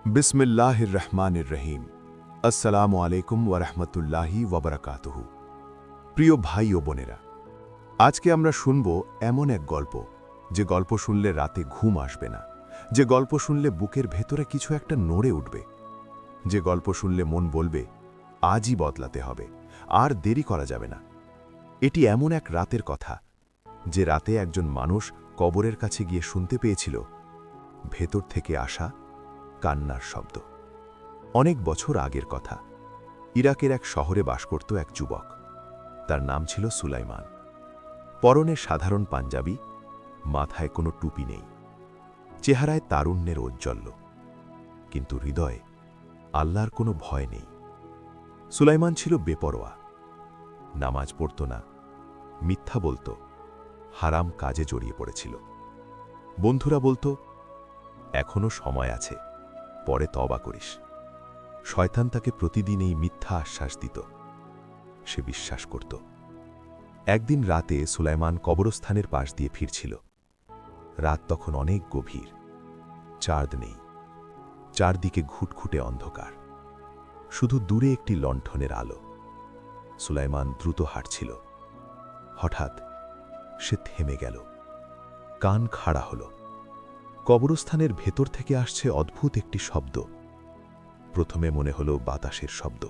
বিসমিল্লাহির রহমানির রহিম। আসসালামু আলাইকুম ওয়া রাহমাতুল্লাহি ওয়া বারাকাতুহু। প্রিয় ভাই ও বোনেরা, আজকে আমরা শুনব এমন এক গল্প, যে গল্প শুনলে রাতে ঘুম আসবে না, যে গল্প শুনলে বুকের ভেতরে কিছু একটা নড়ে উঠবে, যে গল্প শুনলে মন বলবে আজই বদলাতে হবে, আর দেরি করা যাবে না। এটি এমন এক রাতের কথা, যে রাতে একজন মানুষ কবরের কাছে গিয়ে শুনতে পেয়েছিল ভেতর থেকে আসা কান্নার শব্দ। অনেক বছর আগের কথা। ইরাকের এক শহরে বাস করত এক যুবক। তার নাম ছিল সুলাইমান। পরনে সাধারণ পাঞ্জাবি, মাথায় কোনো টুপি নেই, চেহারায় তারুণ্যের ঔজ্জ্বল্য, কিন্তু হৃদয়ে আল্লাহর কোনো ভয় নেই। সুলাইমান ছিল বেপরোয়া, নামাজ পড়ত না, মিথ্যা বলত, হারাম কাজে জড়িয়ে পড়েছিল। বন্ধুরা বলতো, এখনো সময় আছে, পরে তওবা করিস। শয়তান তাকে প্রতিদিন এই মিথ্যা আশ্বাস দিত। সে বিশ্বাস করত। একদিন রাতে সুলাইমান কবরস্থানের পাশ দিয়ে ফিরছিল। রাত তখন অনেক গভীর, চাঁদ নেই, চারদিকে ঘুটঘুটে অন্ধকার, শুধু দূরে একটি লণ্ঠনের আলো। সুলাইমান দ্রুত হাঁটছিল। হঠাৎ সে থেমে গেল, কান খাড়া হল। কবরস্থানের ভেতর থেকে আসছে অদ্ভুত একটি শব্দ। প্রথমে মনে হলো বাতাসের শব্দ,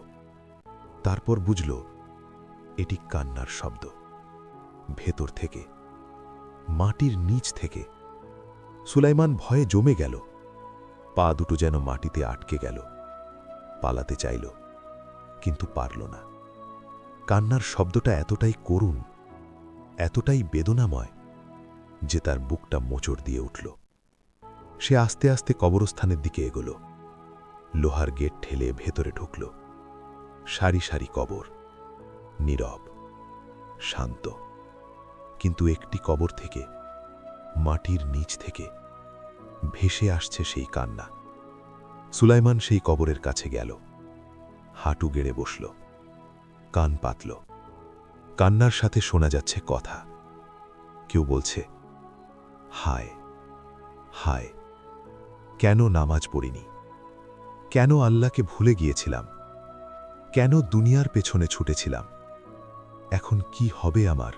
তারপর বুঝল এটি কান্নার শব্দ। ভেতর থেকে, মাটির নিচ থেকে। সুলাইমান ভয়ে জমে গেল, পা দুটো যেন মাটিতে আটকে গেল। পালাতে চাইল, কিন্তু পারল না। কান্নার শব্দটা এতটাই করুণ, এতটাই বেদনাময়, যে তার বুকটা মোচড় দিয়ে উঠল। সে আস্তে আস্তে কবরস্থানের দিকে এগোল। লোহার গেট ঠেলে ভেতরে ঢুকল। সারি সারি কবর, নীরব, শান্ত। কিন্তু একটি কবর থেকে, মাটির নিচ থেকে ভেসে আসছে সেই কান্না। সুলাইমান সেই কবরের কাছে গেল, হাঁটু গেড়ে বসল, কান পাতল। কান্নার সাথে শোনা যাচ্ছে কথা। কেউ বলছে, হায় হায়, কেন নামাজ পড়িনি, কেন আল্লাহকে ভুলে গিয়েছিলাম, কেন দুনিয়ার পেছনে ছুটেছিলাম, এখন কি হবে আমার?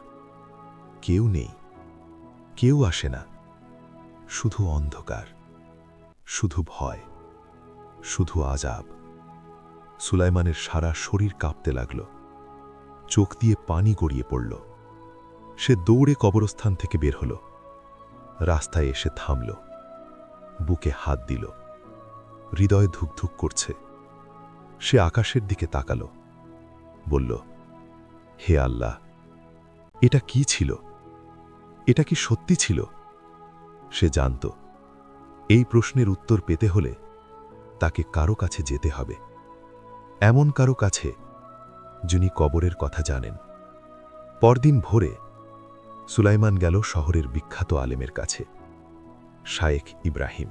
কেউ নেই, কেউ আসে না, শুধু অন্ধকার, শুধু ভয়, শুধু আযাব। সুলাইমানের সারা শরীর কাঁপতে লাগল, চোখ দিয়ে পানি গড়িয়ে পড়ল। সে দৌড়ে কবরস্থান থেকে বের হল, রাস্তায় এসে থামল, বুকে হাত দিল। হৃদয় ধুকধুক করছে। সে আকাশের দিকে তাকাল, বলল, হে আল্লাহ, এটা কি ছিল? এটা কি সত্যি ছিল? সে জানত, এই প্রশ্নের উত্তর পেতে হলে তাকে কারো কাছে যেতে হবে, এমন কারো কাছে যিনি কবরের কথা জানেন। পরদিন ভোরে সুলাইমান গেল শহরের বিখ্যাত আলেমের কাছে, শায়েখ ইব্রাহিম।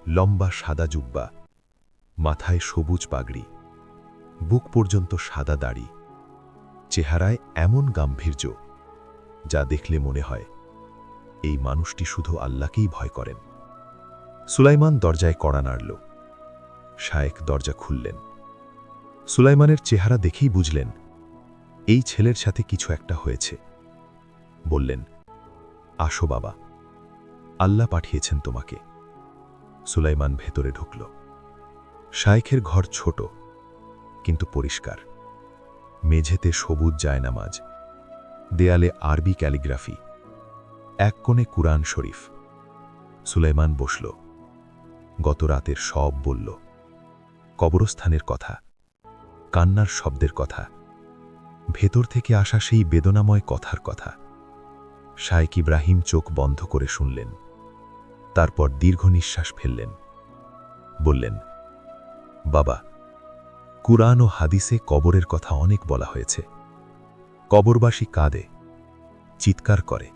লম্বা সাদা জুব্বা, মাথায় সবুজ পাগড়ি, বুক পর্যন্ত সাদা দাড়ি, চেহারায় এমন গাম্ভীর্য যা দেখলে মনে হয় এই মানুষটি শুধু আল্লাহকেই ভয় করেন। সুলাইমান দরজায় কড়া নাড়ল। শায়েখ দরজা খুললেন। সুলাইমানের চেহারা দেখেই বুঝলেন এই ছেলের সাথে কিছু একটা হয়েছে। বললেন, আসো বাবা, আল্লাহ পাঠিয়েছেন তোমাকে। সুলাইমান ভেতরে ঢুকল। শায়েখের ঘর ছোট, কিন্তু পরিষ্কার। মেঝেতে সবুজ জায়নামাজ, দেয়ালে আরবি ক্যালিগ্রাফি, এক কোণে কুরআন শরীফ। সুলাইমান বসল, গত রাতের সব বলল। কবরস্থানের কথা, কান্নার শব্দের কথা, ভেতর থেকে আসা সেই বেদনাময় কথার কথা। শায়েখ ইব্রাহিম চোখ বন্ধ করে শুনলেন, তারপর দীর্ঘ নিঃশ্বাস ফেললেন। বললেন, বাবা, কুরআন ও হাদিসে কবরের কথা অনেক বলা হয়েছে। কবরবাসী কাঁদে, চিৎকার করে,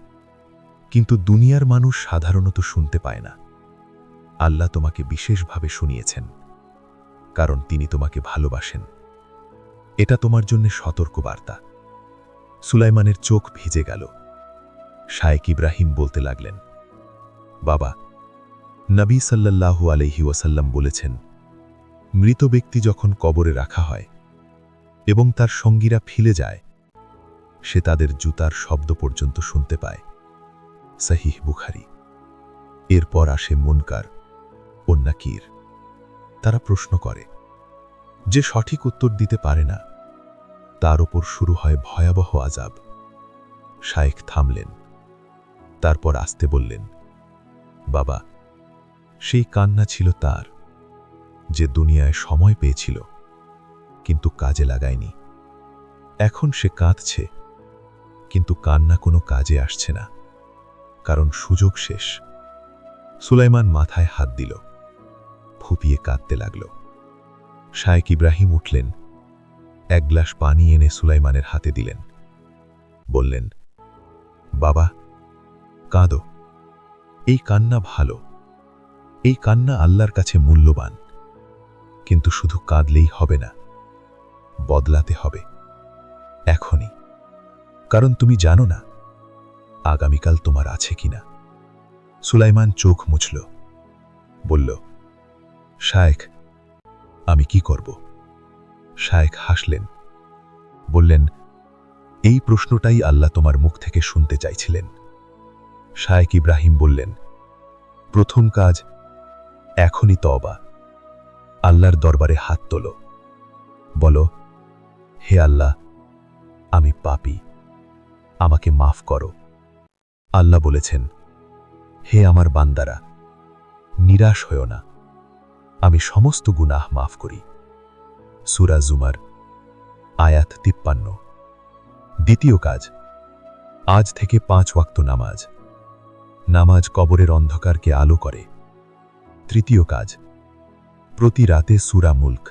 কিন্তু দুনিয়ার মানুষ সাধারণত শুনতে পায় না। আল্লাহ তোমাকে বিশেষভাবে শুনিয়েছেন, কারণ তিনি তোমাকে ভালোবাসেন। এটা তোমার জন্য সতর্ক বার্তা। সুলাইমানের চোখ ভিজে গেল। শায়েখ ইব্রাহিম বলতে লাগলেন, বাবা, নবী সাল্লাল্লাহু আলাইহি ওয়াসাল্লাম বলেছেন, মৃত ব্যক্তি যখন কবরে রাখা হয় এবং তার সঙ্গীরা ফিরে যায়, সে তাদের জুতার শব্দ পর্যন্ত শুনতে পায়। সহিহ বুখারী। এরপর আসে মুনকার ও নাকির। তারা প্রশ্ন করে, যে সঠিক উত্তর দিতে পারে না তার ওপর শুরু হয় ভয়াবহ আযাব। শায়েখ থামলেন, তারপর আস্তে বললেন, বাবা, সেই কান্না ছিল তার, যে দুনিয়ায় সময় পেয়েছিল কিন্তু কাজে লাগায়নি। এখন সে কাঁদছে, কিন্তু কান্না কোনো কাজে আসছে না, কারণ সুযোগ শেষ। সুলাইমান মাথায় হাত দিল, ফুপিয়ে কাঁদতে লাগল। শায়েখ ইব্রাহিম উঠলেন, এক গ্লাস পানি এনে সুলাইমানের হাতে দিলেন, বললেন, বাবা, কাঁদো। এই কান্না ভালো, এই কান্না আল্লাহর কাছে মূল্যবান, কিন্তু শুধু কাঁদলেই হবে না, বদলাতে হবে এখনই, কারণ তুমি জানো না আগামীকাল তোমার আছে কিনা। সুলাইমান চোখ মুছল, বলল, শায়েখ, আমি কি করব? শায়েখ হাসলেন, বললেন, এই প্রশ্নটাই আল্লাহ তোমার মুখ থেকে শুনতে চাইছিলেন। শায়েখ ইব্রাহিম বললেন, প্রথম কাজ এখনই তওবা। আল্লাহর দরবারে হাত তোলো, বলো, হে আল্লাহ, আমি পাপী, আমাকে মাফ করো। আল্লাহ বলেছেন, হে আমার বান্দারা, নিরাশ হয়ো না, আমি সমস্ত গুনাহ মাফ করি। সূরা জুমার আয়াত 53। দ্বিতীয় কাজ, আজ থেকে 5 ওয়াক্ত নামাজ। নামাজ কবরের অন্ধকারকে আলো করে। তৃতীয় কাজ, প্রতি রাতে সূরা মুলক।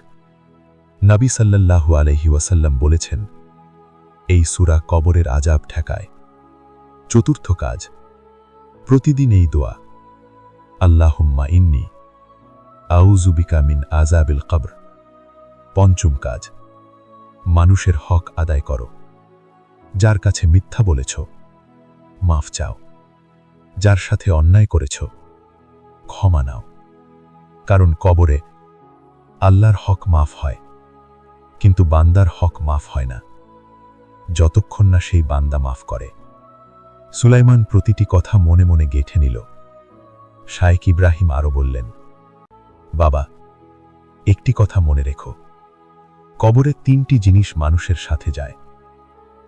নবী সাল্লাল্লাহু আলাইহি ওয়াসাল্লাম বলেছেন, এই সূরা কবরের আযাব ঠেকায়। চতুর্থ কাজ, প্রতিদিন এই দোয়া, আল্লাহুম্মা ইন্নী আউযু বিকা মিন আযাবিল কবর। পঞ্চম কাজ, মানুষের হক আদায় করো। যার কাছে মিথ্যা বলেছ, মাফ চাও। যার সাথে অন্যায় করেছ, ক্ষমা নাও। কারণ কবরে আল্লাহর হক মাফ হয়, কিন্তু বান্দার হক মাফ হয় না, যতক্ষণ না সেই বান্দা মাফ করে। সুলাইমান প্রতিটি কথা মনে মনে গেঁথে নিল। শায়েখ ইব্রাহিম আরো বললেন, বাবা, একটি কথা মনে রেখো, কবরে 3টি জিনিস মানুষের সাথে যায়।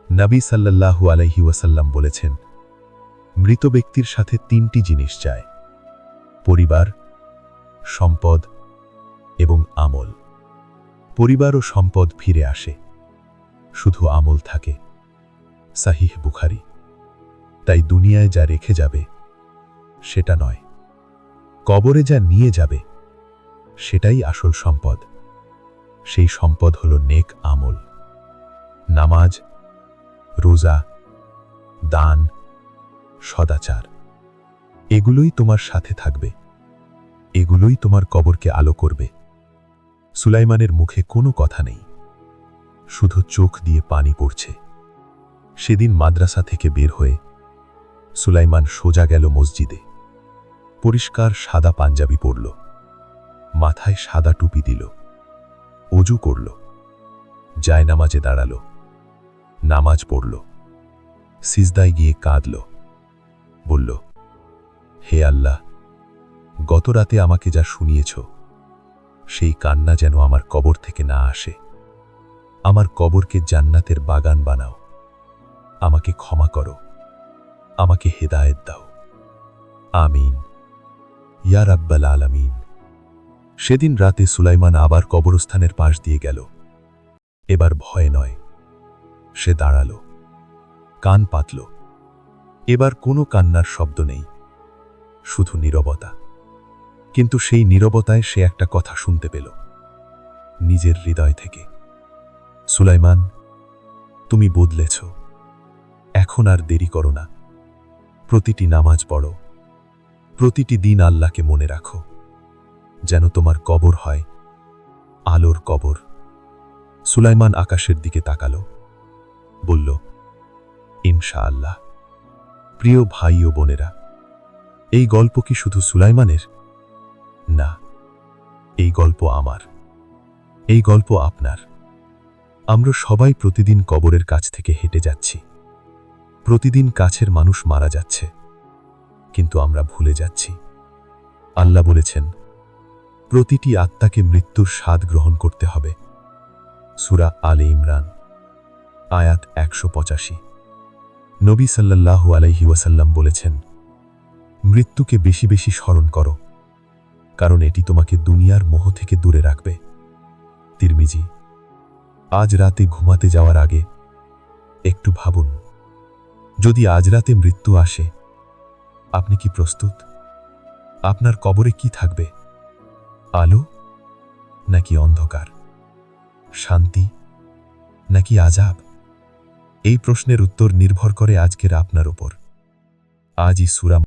নবী সাল্লাল্লাহু আলাইহি ওয়াসাল্লাম বলেছেন, মৃত ব্যক্তির সাথে 3টি জিনিস যায়, পরিবার, সম্পদ এবং আমল। পরিবার ও সম্পদ ফিরে আসে, শুধু আমল থাকে। সহিহ বুখারী। তাই দুনিয়ায় যা রেখে যাবে সেটা নয়, কবরে যা নিয়ে যাবে সেটাই আসল সম্পদ। সেই সম্পদ হলো নেক আমল, নামাজ, রোজা, দান, সদাচার। এগুলোই তোমার সাথে থাকবে, এগুলোই তোমার কবরকে আলো করবে। সুলাইমানের মুখে কোনো কথা নেই, শুধু চোখ দিয়ে পানি পড়ছে। সেদিন মাদ্রাসা থেকে বের হয়ে সুলাইমান সোজা গেল মসজিদে। পরিষ্কার সাদা পাঞ্জাবি পরল, মাথায় সাদা টুপি দিল, ওযু করল, জায়নামাজে দাঁড়ালো, নামাজ পড়ল, সিজদায় গিয়ে কাঁদল, বলল, হে আল্লাহ, গত রাতে আমাকে যা শুনিয়েছ সেই কান্না যেন আমার কবর থেকে না আসে। আমার কবরকে জান্নাতের বাগান বানাও, আমাকে ক্ষমা করো, আমাকে হেদায়েত দাও। আমিন ইয়া রাব্বাল আলামিন। সেদিন রাতে সুলাইমান আবার কবরস্থানের পাশ দিয়ে গেল। এবার ভয় নয়, সে দাঁড়ালো, কান পাতল। এবার কোনো কান্নার শব্দ নেই, শুধু নীরবতা। কিন্তু সেই নীরবতায় সে একটা কথা শুনতে পেল, নিজের হৃদয় থেকে। সুলাইমান, তুমি বদলেছ, এখন আর দেরি করো না। প্রতিটি নামাজ পড়ো, প্রতিটি দিন আল্লাহকে মনে রাখো, যেন তোমার কবর হয় আলোর কবর। সুলাইমান আকাশের দিকে তাকালো, বলল, ইনশাআল্লাহ। প্রিয় ভাই ও বোনেরা, এই গল্প কি শুধু সুলাইমানের? না, এই গল্প আমার, এই গল্প আপনার। আমরা সবাই প্রতিদিন কবরের কাছ থেকে হেঁটে যাচ্ছি। প্রতিদিন কাছের মানুষ মারা যাচ্ছে, কিন্তু আমরা ভুলে যাচ্ছি। আল্লাহ বলেছেন, প্রতিটি আত্মাকে মৃত্যুর স্বাদ গ্রহণ করতে হবে। সূরা আলে ইমরান, আয়াত 185। নবী সাল্লাল্লাহু আলাইহি ওয়াসাল্লাম বলেছেন, মৃত্যুকে বেশি বেশি স্মরণ করো, কারণ এটি তোমাকে দুনিয়ার মোহ থেকে দূরে রাখবে। তিরমিজি। আজ রাতে ঘুমাতে যাওয়ার আগে একটু ভাবুন, যদি আজ রাতে মৃত্যু আসে, আপনি কি প্রস্তুত? আপনার কবরে কি থাকবে? আলো নাকি অন্ধকার? শান্তি নাকি আযাব? এই প্রশ্নের উত্তর নির্ভর করে আজকের আপনার উপর। আজই সূরা